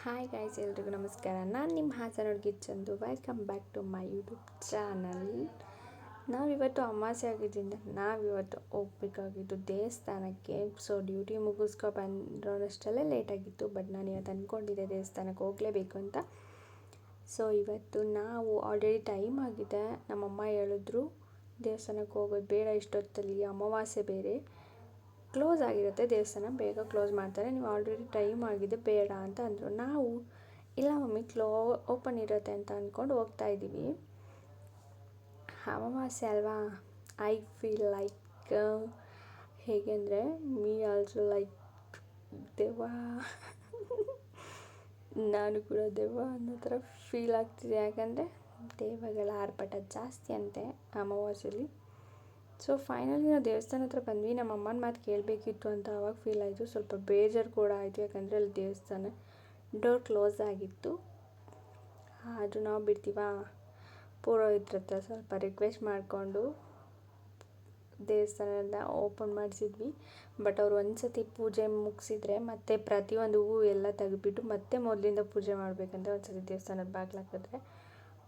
Hi guys, ಎಲ್ರಿಗೂ ನಮಸ್ಕಾರ. ನಾನು ನಿಮ್ಮ ಹಾಸನ ಹುಡುಗಿ Chandu. Welcome back to my YouTube channel. ನಾವಿವತ್ತು ಅಮಾವಾಸ್ಯೆ ಆಗಿದ್ದರಿಂದ ನಾವಿವತ್ತು ಹೋಗ್ಬೇಕಾಗಿದ್ದು ದೇವಸ್ಥಾನಕ್ಕೆ. ಸೊ ಡ್ಯೂಟಿ ಮುಗಿಸ್ಕೊ ಬಂದಿರೋಷ್ಟರಲ್ಲೇ ಲೇಟಾಗಿತ್ತು. ಬಟ್ ನಾನು ಇವತ್ತು ಅಂದ್ಕೊಂಡಿದ್ದೆ ದೇವಸ್ಥಾನಕ್ಕೆ ಹೋಗಲೇಬೇಕು ಅಂತ. ಸೊ ಇವತ್ತು ನಾವು ಆಲ್ರೆಡಿ ಟೈಮ್ ಆಗಿದೆ. ನಮ್ಮಮ್ಮ ಹೇಳಿದ್ರು ದೇವಸ್ಥಾನಕ್ಕೆ ಹೋಗೋದು ಬೇಡ ಇಷ್ಟೊತ್ತಲ್ಲಿ, ಅಮಾವಾಸ್ಯೆ ಬೇರೆ, ಕ್ಲೋಸ್ ಆಗಿರುತ್ತೆ ದೇವಸ್ಥಾನ, ಬೇಗ ಕ್ಲೋಸ್ ಮಾಡ್ತಾರೆ, ನೀವು ಆಲ್ರೆಡಿ ಟೈಮ್ ಆಗಿದೆ ಬೇಡ ಅಂತ ಅಂದರು. ನಾವು ಇಲ್ಲ ಮಮ್ಮಿ ಓಪನ್ ಇರುತ್ತೆ ಅಂತ ಅಂದ್ಕೊಂಡು ಹೋಗ್ತಾ ಇದ್ದೀವಿ. ಅಮಾವಾಸ್ಯೆ ಅಲ್ವಾ, ಐ ಫೀಲ್ ಲೈಕ್ ಹೇಗೆ ಅಂದರೆ ಮೀ ಆಲ್ಸೋ ಲೈಕ್ ದೆವ್ವ. ನಾನು ಕೂಡ ದೆವ್ವ ಅನ್ನೋ ಥರ ಫೀಲ್ ಆಗ್ತಿದೆ. ಯಾಕಂದರೆ ದೆವ್ವಗಳ ಆರ್ಭಟ ಜಾಸ್ತಿ ಅಂತೆ ಅಮಾವಾಸ್ಯೆಯಲ್ಲಿ. ಸೊ ಫೈನಲಿ ನಾವು ದೇವಸ್ಥಾನ ಹತ್ರ ಬಂದ್ವಿ. ನಮ್ಮ ಅಮ್ಮನ ಮಾತು ಕೇಳಬೇಕಿತ್ತು ಅಂತ ಆವಾಗ ಫೀಲ್ ಆಯಿತು. ಸ್ವಲ್ಪ ಬೇಜಾರು ಕೂಡ ಆಯಿತು, ಯಾಕಂದರೆ ಅಲ್ಲಿ ದೇವಸ್ಥಾನ ಡೋರ್ ಕ್ಲೋಸ್ ಆಗಿತ್ತು. ಆದರೂ ನಾವು ಬಿಡ್ತೀವ, ಪುರೋಹಿತ್ರ ಹತ್ರ ಸ್ವಲ್ಪ ರಿಕ್ವೆಸ್ಟ್ ಮಾಡಿಕೊಂಡು ದೇವಸ್ಥಾನದ ಓಪನ್ ಮಾಡಿಸಿದ್ವಿ. ಬಟ್ ಅವ್ರು ಒಂದು ಸತಿ ಪೂಜೆ ಮುಗಿಸಿದ್ರೆ ಮತ್ತೆ ಪ್ರತಿಯೊಂದು ಹೂವು ಎಲ್ಲ ತೆಗೆದುಬಿಟ್ಟು ಮತ್ತೆ ಮೊದಲಿಂದ ಪೂಜೆ ಮಾಡಬೇಕಂತ ಒಂದು ಸತಿ ದೇವಸ್ಥಾನದ ಬಾಗಿಲು ಹಾಕಿದ್ರೆ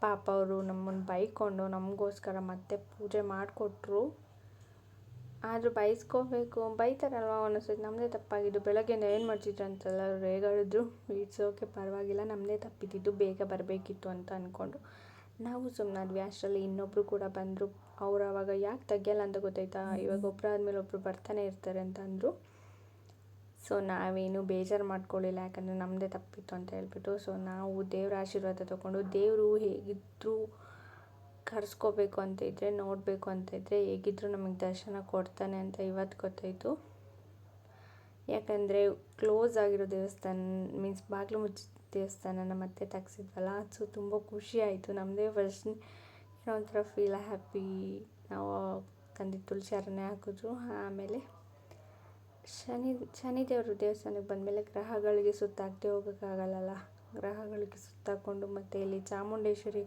ಪಾಪ ಅವರು ನಮ್ಮನ್ನು ಬೈಕೊಂಡು ನಮಗೋಸ್ಕರ ಮತ್ತೆ ಪೂಜೆ ಮಾಡಿಕೊಟ್ರು. ಆದರೂ ಬೈತಾರಲ್ವ ಒಂದೊಂದ್ಸತಿ. ನಮ್ಮದೇ ತಪ್ಪಾಗಿದ್ದು. ಬೆಳಗ್ಗೆಯಿಂದ ಏನು ಮಾಡ್ತಿದ್ರು ಅಂತೆಲ್ಲ ಅವ್ರು ರೇಗಾಡಿದ್ರು. ಇಟ್ಸ್ ಓಕೆ, ಪರವಾಗಿಲ್ಲ, ನಮ್ಮದೇ ತಪ್ಪಿದ್ದು, ಬೇಗ ಬರಬೇಕಿತ್ತು ಅಂತ ಅಂದ್ಕೊಂಡು ನಾವು ಸುಮ್ಮನಾದ್ವಿ. ಅಷ್ಟರಲ್ಲಿ ಇನ್ನೊಬ್ಬರು ಕೂಡ ಬಂದರು. ಅವ್ರು ಆವಾಗ ಯಾಕೆ ತೆಗಿಯಲ್ಲ ಅಂತ ಗೊತ್ತಾಯ್ತಾ, ಇವಾಗ ಒಬ್ಬರು ಆದಮೇಲೆ ಒಬ್ಬರು ಬರ್ತಾನೆ ಇರ್ತಾರೆ ಅಂತ ಅಂದರು. ಸೊ ನಾವೇನು ಬೇಜಾರು ಮಾಡ್ಕೊಳ್ಳಿಲ್ಲ, ಯಾಕಂದರೆ ನಮ್ಮದೇ ತಪ್ಪಿತ್ತು ಅಂತ ಹೇಳ್ಬಿಟ್ಟು. ಸೊ ನಾವು ದೇವರ ಆಶೀರ್ವಾದ ತೊಗೊಂಡು, ದೇವರು ಹೇಗಿದ್ದರೂ ಕರೆಸ್ಕೋಬೇಕು ಅಂತ ಇದ್ದರೆ, ನೋಡಬೇಕು ಅಂತ ಇದ್ದರೆ ಹೇಗಿದ್ದರೂ ನಮಗೆ ದರ್ಶನ ಕೊಡ್ತಾನೆ ಅಂತ ಇವತ್ತು ಗೊತ್ತಾಯಿತು. ಯಾಕಂದರೆ ಕ್ಲೋಸ್ ಆಗಿರೋ ದೇವಸ್ಥಾನ ಮೀನ್ಸ್ ಬಾಗಿಲು ಮುಚ್ಚಿದ ದೇವಸ್ಥಾನನ ಮತ್ತೆ ತೆಗ್ಸಿದ್ವಲ್ಲ. ಸೊ ತುಂಬ ಖುಷಿ ಆಯಿತು. ನಮ್ಮದೇ ಫಸ್ಟ್ ಏನೋ ಒಂಥರ ಫೀಲ್ ಹ್ಯಾಪಿ. ನಾವು ತಂದಿದ್ದು ತುಳಸಿ ಅರಣ್ಯ ಹಾಕಿದ್ರು. ಆಮೇಲೆ ಶನಿ ದೇವರು ದೇವಸ್ಥಾನಕ್ಕೆ ಬಂದಮೇಲೆ ಗ್ರಹಗಳಿಗೆ ಸುತ್ತಾಕದೆ ಹೋಗೋಕ್ಕಾಗಲ್ಲ. ಗ್ರಹಗಳಿಗೆ ಸುತ್ತಾಕೊಂಡು ಮತ್ತು ಇಲ್ಲಿ ಚಾಮುಂಡೇಶ್ವರಿ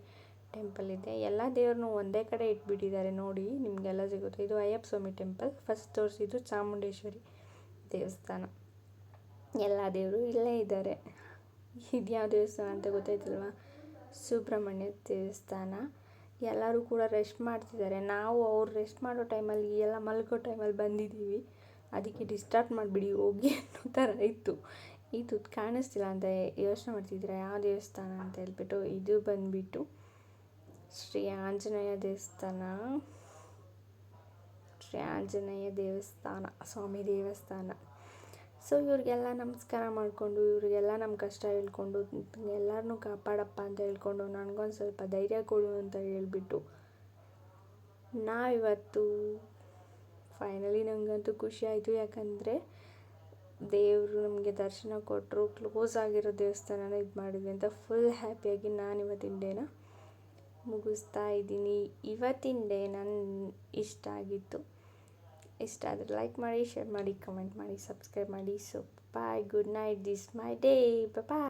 ಟೆಂಪಲ್ ಇದೆ. ಎಲ್ಲ ದೇವ್ರನ್ನೂ ಒಂದೇ ಕಡೆ ಇಟ್ಬಿಟ್ಟಿದ್ದಾರೆ ನೋಡಿ, ನಿಮಗೆಲ್ಲ ಸಿಗುತ್ತೆ. ಇದು ಅಯ್ಯಪ್ಪ ಸ್ವಾಮಿ ಟೆಂಪಲ್. ಫಸ್ಟ್ ತೋರಿಸಿದ್ದು ಚಾಮುಂಡೇಶ್ವರಿ ದೇವಸ್ಥಾನ. ಎಲ್ಲ ದೇವರು ಇಲ್ಲೇ ಇದ್ದಾರೆ. ಇದು ಯಾವ ದೇವಸ್ಥಾನ ಅಂತ ಗೊತ್ತಾಯ್ತಲ್ವ, ಸುಬ್ರಹ್ಮಣ್ಯ ದೇವಸ್ಥಾನ. ಎಲ್ಲರೂ ಕೂಡ ರೆಸ್ಟ್ ಮಾಡ್ತಿದ್ದಾರೆ. ನಾವು ಅವ್ರು ರೆಸ್ಟ್ ಮಾಡೋ ಟೈಮಲ್ಲಿ, ಎಲ್ಲ ಮಲ್ಗೋ ಟೈಮಲ್ಲಿ ಬಂದಿದ್ದೀವಿ. ಅದಕ್ಕೆ ಡಿಸ್ಟರ್ಬ್ ಮಾಡಿಬಿಡಿ ಹೋಗಿ ಅನ್ನೋ ಥರ ಇತ್ತು. ಇದು ಕಾಣಿಸ್ತಿಲ್ಲ ಅಂತ ಯೋಚನೆ ಮಾಡ್ತಿದ್ದೀರಾ ಯಾವ ದೇವಸ್ಥಾನ ಅಂತ ಹೇಳ್ಬಿಟ್ಟು. ಇದು ಬಂದುಬಿಟ್ಟು ಶ್ರೀ ಆಂಜನೇಯ ದೇವಸ್ಥಾನ, ಸ್ವಾಮಿ ದೇವಸ್ಥಾನ. ಸೊ ಇವ್ರಿಗೆಲ್ಲ ನಮಸ್ಕಾರ ಮಾಡಿಕೊಂಡು, ಇವರಿಗೆಲ್ಲ ನಮ್ಮ ಕಷ್ಟ ಹೇಳ್ಕೊಂಡು, ಎಲ್ಲರನ್ನೂ ಕಾಪಾಡಪ್ಪ ಅಂತ ಹೇಳ್ಕೊಂಡು, ನನಗೊಂದು ಸ್ವಲ್ಪ ಧೈರ್ಯ ಕೊಡು ಅಂತ ಹೇಳ್ಬಿಟ್ಟು ನಾವಿವತ್ತು ಫೈನಲಿ ನನಗಂತೂ ಖುಷಿ ಆಯಿತು. ಯಾಕಂದರೆ ದೇವರು ನಮಗೆ ದರ್ಶನ ಕೊಟ್ಟರು, ಕ್ಲೋಸ್ ಆಗಿರೋ ದೇವಸ್ಥಾನನ ಇದು ಮಾಡಿದ್ವಿ ಅಂತ ಫುಲ್ ಹ್ಯಾಪಿಯಾಗಿ ನಾನು ಇವತ್ತಿನ ಡೇನ ಮುಗಿಸ್ತಾ ಇದ್ದೀನಿ. ಇವತ್ತಿನ ಡೇ ನನ್ನ ಇಷ್ಟ ಆಗಿತ್ತು. ಇಷ್ಟ ಆದರೆ ಲೈಕ್ ಮಾಡಿ, ಶೇರ್ ಮಾಡಿ, ಕಮೆಂಟ್ ಮಾಡಿ, ಸಬ್ಸ್ಕ್ರೈಬ್ ಮಾಡಿ. So bye, good night, this my day, bye.